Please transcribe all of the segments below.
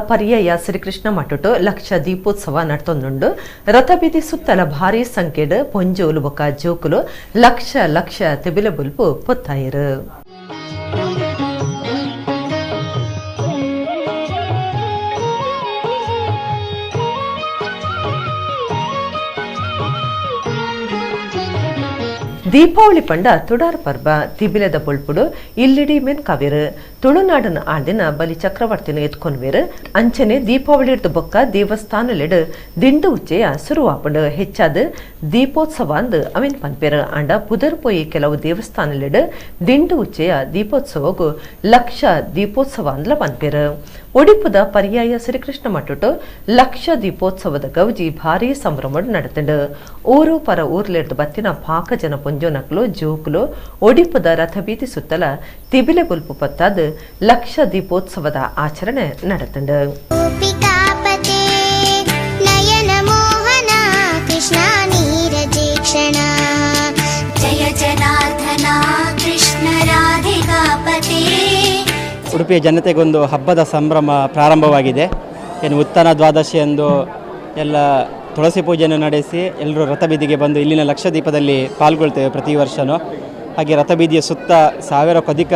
ಪರ್ಯಾಯ ಶ್ರೀಕೃಷ್ಣ ಮಟ್ಟುಟು ಲಕ್ಷ ದೀಪೋತ್ಸವ ನಡ್ತೊಂದುಂಡು ರಥಬೀದಿ ಸುತ್ತಲ ಭಾರೀ ಸಂಖ್ಯೆಡ್ ಪೊಂಜೋಲು ಬೊಕ ಜೋಕುಲು ಲಕ್ಷ ಲಕ್ಷ ತೆಬಿಲ ಬುಲ್ಪು ಪೊತ್ತಾಯಿರು. ದೀಪಾವಳಿ ಪಂಡ ತುಡಾರ್ ಪರ್ಬ ತಿಬಿಲದ ಬೊಳ್ಪುಡು ಇಲ್ಲಿಡಿ ಮೆನ್ ಕವಿರು ತುಳುನಾಡನ ಆಳ್ದಿನ ಬಲಿ ಚಕ್ರವರ್ತಿನ ಎತ್ಕೊಂಡ್ವೇರು ಅಂಚನೆ ದೀಪಾವಳಿ ಇಡ್ದು ಬೊಕ್ಕ ದೇವಸ್ಥಾನಲೆಡ್ ದಿಂಡು ಉಚ್ಚೆಯ ಶುರುವಾಪುಂಡು ಹೆಚ್ಚಾದ ದೀಪೋತ್ಸವ ಅಂದ್ ಅವಿನ್ ಪನ್ಪೇರು ಅಂಡ ಪುದರ್ ಪೋಯಿ ಕೆಲವು ದೇವಸ್ಥಾನಲೆಡ್ ದಿಂಡು ಉಚ್ಚೆಯ ದೀಪೋತ್ಸವಗೂ ಲಕ್ಷ ದೀಪೋತ್ಸವ ಅಂದ್ಲ ಪನ್ಪೇರು. ಒಡಿಪುದ ಪರ್ಯಾಯ ಶ್ರೀಕೃಷ್ಣ ಮಟ್ಟುಟು ಲಕ್ಷ ದೀಪೋತ್ಸವದ ಗೌಜಿ ಭಾರೀ ಸಂಭ್ರಮ ನಡೆತಂಡು ಊರು ಪರ ಊರ್ಲೆಡ್ದು ಬತ್ತಿನ ಪಾಕ ಜನ ಪೊಂಜೋನಕ್ಲು ಜೋಕುಲು ಒಡಿಪುದ ರಥಬೀದಿ ಸುತ್ತಲ ತಿಬಿಲೆ ಬುಲ್ಪು ಪತ್ತಾದ ಲಕ್ಷ ದೀಪೋತ್ಸವದ ಆಚರಣೆ ನಡೆತಂಡು. ಉಡುಪಿಯ ಜನತೆಗೊಂದು ಹಬ್ಬದ ಸಂಭ್ರಮ ಪ್ರಾರಂಭವಾಗಿದೆ. ಏನು ಉತ್ತನ ದ್ವಾದಶಿಯಂದು ಎಲ್ಲ ತುಳಸಿ ಪೂಜೆಯನ್ನು ನಡೆಸಿ ಎಲ್ಲರೂ ರಥಬೀದಿಗೆ ಬಂದು ಇಲ್ಲಿನ ಲಕ್ಷ ದೀಪದಲ್ಲಿ ಪಾಲ್ಗೊಳ್ತೇವೆ ಪ್ರತಿ ವರ್ಷವೂ. ಹಾಗೆ ರಥಬೀದಿಯ ಸುತ್ತ ಸಾವಿರಕ್ಕೂ ಅಧಿಕ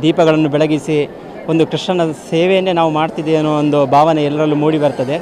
ದೀಪಗಳನ್ನು ಬೆಳಗಿಸಿ ಒಂದು ಕೃಷ್ಣನ ಸೇವೆಯನ್ನೇ ನಾವು ಮಾಡ್ತಿದ್ದೇವೆ ಅನ್ನೋ ಒಂದು ಭಾವನೆ ಎಲ್ಲರಲ್ಲೂ ಮೂಡಿ ಬರ್ತದೆ.